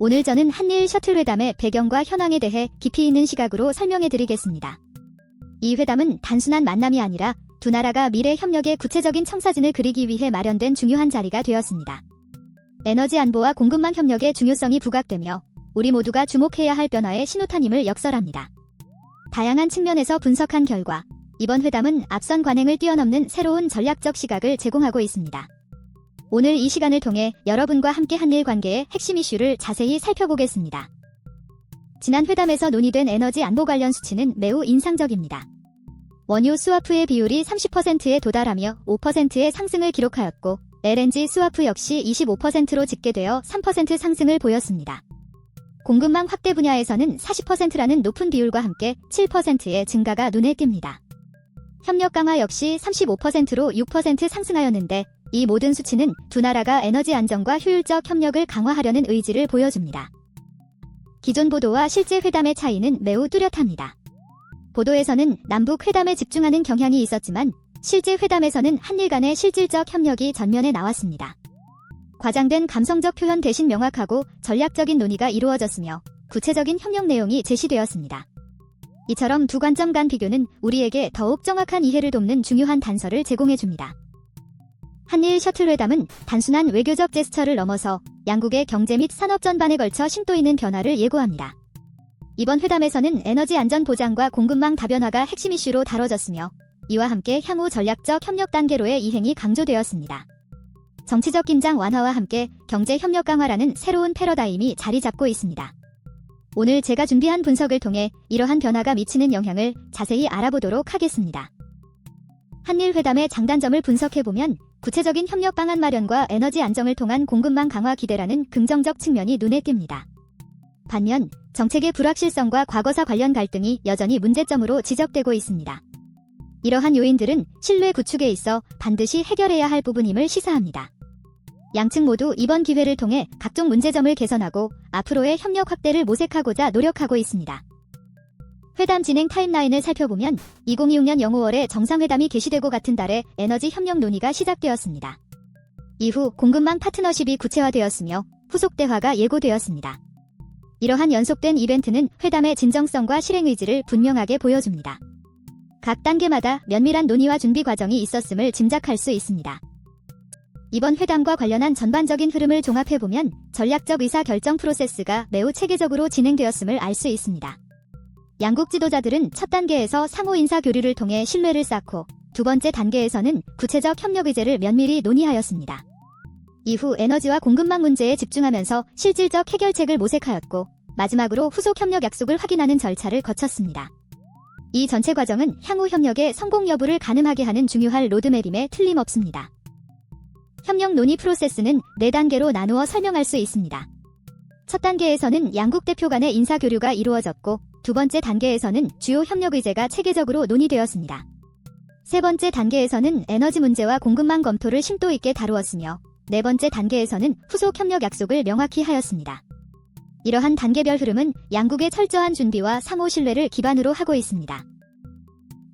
오늘 저는 한일 셔틀 회담의 배경과 현황에 대해 깊이 있는 시각으로 설명해 드리겠습니다. 이 회담은 단순한 만남이 아니라 두 나라가 미래 협력의 구체적인 청사진을 그리기 위해 마련된 중요한 자리가 되었습니다. 에너지 안보와 공급망 협력의 중요성이 부각되며 우리 모두가 주목해야 할 변화의 신호탄임을 역설합니다. 다양한 측면에서 분석한 결과 이번 회담은 앞선 관행을 뛰어넘는 새로운 전략적 시각을 제공하고 있습니다. 오늘 이 시간을 통해 여러분과 함께 한일 관계의 핵심 이슈를 자세히 살펴보겠습니다. 지난 회담에서 논의된 에너지 안보 관련 수치는 매우 인상적입니다. 원유 스와프의 비율이 30%에 도달하며 5%의 상승을 기록하였고 LNG 스와프 역시 25%로 집계되어 3% 상승을 보였습니다. 공급망 확대 분야에서는 40%라는 높은 비율과 함께 7%의 증가가 눈에 띕니다. 협력 강화 역시 35%로 6% 상승하였는데 이 모든 수치는 두 나라가 에너지 안정과 효율적 협력을 강화하려는 의지를 보여줍니다. 기존 보도와 실제 회담의 차이는 매우 뚜렷합니다. 보도에서는 남북 회담에 집중하는 경향이 있었지만 실제 회담에서는 한일 간의 실질적 협력이 전면에 나왔습니다. 과장된 감성적 표현 대신 명확하고 전략적인 논의가 이루어졌으며 구체적인 협력 내용이 제시되었습니다. 이처럼 두 관점 간 비교는 우리에게 더욱 정확한 이해를 돕는 중요한 단서를 제공해줍니다. 한일 셔틀 회담은 단순한 외교적 제스처를 넘어서 양국의 경제 및 산업 전반에 걸쳐 심도 있는 변화를 예고합니다. 이번 회담에서는 에너지 안전 보장과 공급망 다변화가 핵심 이슈로 다뤄졌으며 이와 함께 향후 전략적 협력 단계로의 이행이 강조되었습니다. 정치적 긴장 완화와 함께 경제 협력 강화라는 새로운 패러다임이 자리 잡고 있습니다. 오늘 제가 준비한 분석을 통해 이러한 변화가 미치는 영향을 자세히 알아보도록 하겠습니다. 한일 회담의 장단점을 분석해보면 구체적인 협력 방안 마련과 에너지 안정을 통한 공급망 강화 기대라는 긍정적 측면이 눈에 띕니다. 반면 정책의 불확실성과 과거사 관련 갈등이 여전히 문제점으로 지적되고 있습니다. 이러한 요인들은 신뢰 구축에 있어 반드시 해결해야 할 부분임을 시사합니다. 양측 모두 이번 기회를 통해 각종 문제점을 개선하고 앞으로의 협력 확대를 모색하고자 노력하고 있습니다. 회담 진행 타임라인을 살펴보면 2026년 5월에 정상회담이 개시되고 같은 달에 에너지 협력 논의가 시작되었습니다. 이후 공급망 파트너십이 구체화되었으며 후속 대화가 예고되었습니다. 이러한 연속된 이벤트는 회담의 진정성과 실행 의지를 분명하게 보여줍니다. 각 단계마다 면밀한 논의와 준비 과정이 있었음을 짐작할 수 있습니다. 이번 회담과 관련한 전반적인 흐름을 종합해보면 전략적 의사결정 프로세스가 매우 체계적으로 진행되었음을 알 수 있습니다. 양국 지도자들은 첫 단계에서 상호 인사 교류를 통해 신뢰를 쌓고 두 번째 단계에서는 구체적 협력 의제를 면밀히 논의하였습니다. 이후 에너지와 공급망 문제에 집중하면서 실질적 해결책을 모색하였고 마지막으로 후속 협력 약속을 확인하는 절차를 거쳤습니다. 이 전체 과정은 향후 협력의 성공 여부를 가늠하게 하는 중요한 로드맵임에 틀림없습니다. 협력 논의 프로세스는 4단계로 나누어 설명할 수 있습니다. 첫 단계에서는 양국 대표 간의 인사교류가 이루어졌고 두 번째 단계에서는 주요 협력 의제가 체계적으로 논의되었습니다. 세 번째 단계에서는 에너지 문제와 공급망 검토를 심도 있게 다루었으며 네 번째 단계에서는 후속 협력 약속을 명확히 하였습니다. 이러한 단계별 흐름은 양국의 철저한 준비와 상호 신뢰를 기반으로 하고 있습니다.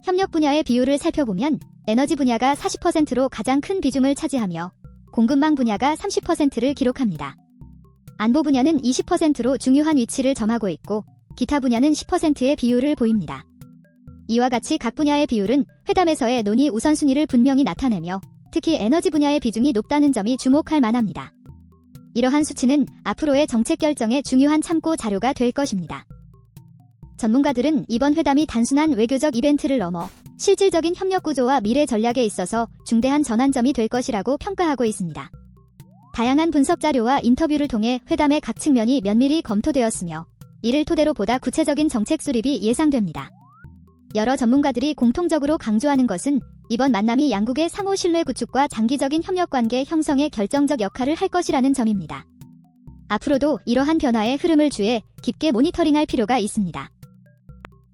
협력 분야의 비율을 살펴보면 에너지 분야가 40%로 가장 큰 비중을 차지하며 공급망 분야가 30%를 기록합니다. 안보 분야는 20%로 중요한 위치를 점하고 있고 기타 분야는 10%의 비율을 보입니다. 이와 같이 각 분야의 비율은 회담에서의 논의 우선순위를 분명히 나타내며 특히 에너지 분야의 비중이 높다는 점이 주목할 만합니다. 이러한 수치는 앞으로의 정책 결정에 중요한 참고 자료가 될 것입니다. 전문가들은 이번 회담이 단순한 외교적 이벤트를 넘어 실질적인 협력 구조와 미래 전략에 있어서 중대한 전환점이 될 것이라고 평가하고 있습니다. 다양한 분석 자료와 인터뷰를 통해 회담의 각 측면이 면밀히 검토되었으며 이를 토대로 보다 구체적인 정책 수립이 예상됩니다. 여러 전문가들이 공통적으로 강조하는 것은 이번 만남이 양국의 상호 신뢰 구축과 장기적인 협력 관계 형성에 결정적 역할을 할 것이라는 점입니다. 앞으로도 이러한 변화의 흐름을 주의 깊게 모니터링할 필요가 있습니다.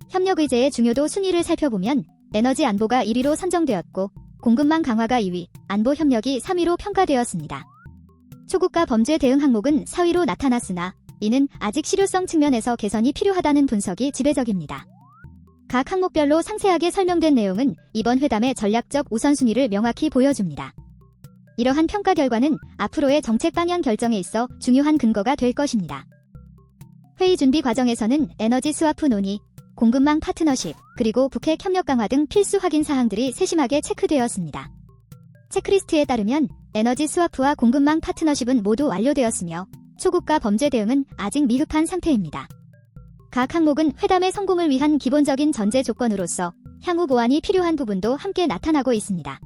협력 의제의 중요도 순위를 살펴보면 에너지 안보가 1위로 선정되었고 공급망 강화가 2위, 안보 협력이 3위로 평가되었습니다. 초국가 범죄 대응 항목은 4위로 나타났으나 이는 아직 실효성 측면에서 개선이 필요하다는 분석이 지배적입니다. 각 항목별로 상세하게 설명된 내용은 이번 회담의 전략적 우선순위를 명확히 보여줍니다. 이러한 평가 결과는 앞으로의 정책 방향 결정에 있어 중요한 근거가 될 것입니다. 회의 준비 과정에서는 에너지 스와프 논의, 공급망 파트너십, 그리고 북핵 협력 강화 등 필수 확인 사항들이 세심하게 체크되었습니다. 체크리스트에 따르면 에너지 스와프와 공급망 파트너십은 모두 완료되었으며 초국가 범죄 대응은 아직 미흡한 상태입니다. 각 항목은 회담의 성공을 위한 기본적인 전제 조건으로서 향후 보완이 필요한 부분도 함께 나타나고 있습니다.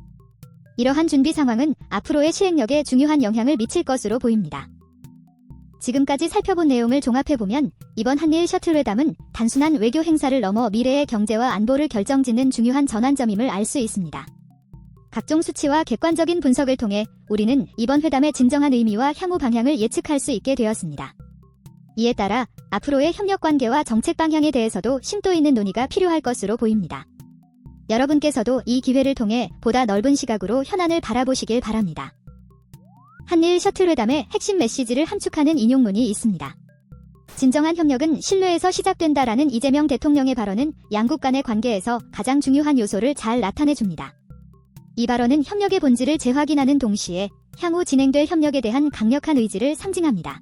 이러한 준비 상황은 앞으로의 시행력에 중요한 영향을 미칠 것으로 보입니다. 지금까지 살펴본 내용을 종합해보면 이번 한일 셔틀 회담은 단순한 외교 행사를 넘어 미래의 경제와 안보를 결정짓는 중요한 전환점임을 알 수 있습니다. 각종 수치와 객관적인 분석을 통해 우리는 이번 회담의 진정한 의미와 향후 방향을 예측할 수 있게 되었습니다. 이에 따라 앞으로의 협력 관계와 정책 방향에 대해서도 심도 있는 논의가 필요할 것으로 보입니다. 여러분께서도 이 기회를 통해 보다 넓은 시각으로 현안을 바라보시길 바랍니다. 한일 셔틀 회담의 핵심 메시지를 함축하는 인용문이 있습니다. 진정한 협력은 신뢰에서 시작된다라는 이재명 대통령의 발언은 양국 간의 관계에서 가장 중요한 요소를 잘 나타내줍니다. 이 발언은 협력의 본질을 재확인하는 동시에 향후 진행될 협력에 대한 강력한 의지를 상징합니다.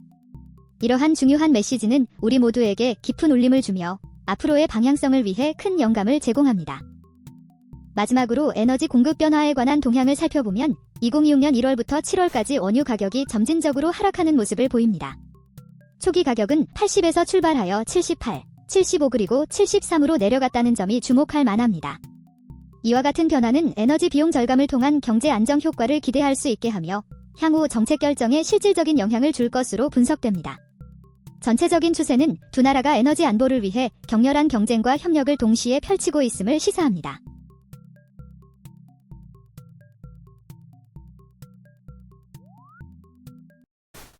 이러한 중요한 메시지는 우리 모두에게 깊은 울림을 주며 앞으로의 방향성을 위해 큰 영감을 제공합니다. 마지막으로 에너지 공급 변화에 관한 동향을 살펴보면 2026년 1월부터 7월까지 원유 가격이 점진적으로 하락하는 모습을 보입니다. 초기 가격은 80에서 출발하여 78, 75 그리고 73으로 내려갔다는 점이 주목할 만합니다. 이와 같은 변화는 에너지 비용 절감을 통한 경제 안정 효과를 기대할 수 있게 하며 향후 정책 결정에 실질적인 영향을 줄 것으로 분석됩니다. 전체적인 추세는 두 나라가 에너지 안보를 위해 격렬한 경쟁과 협력을 동시에 펼치고 있음을 시사합니다.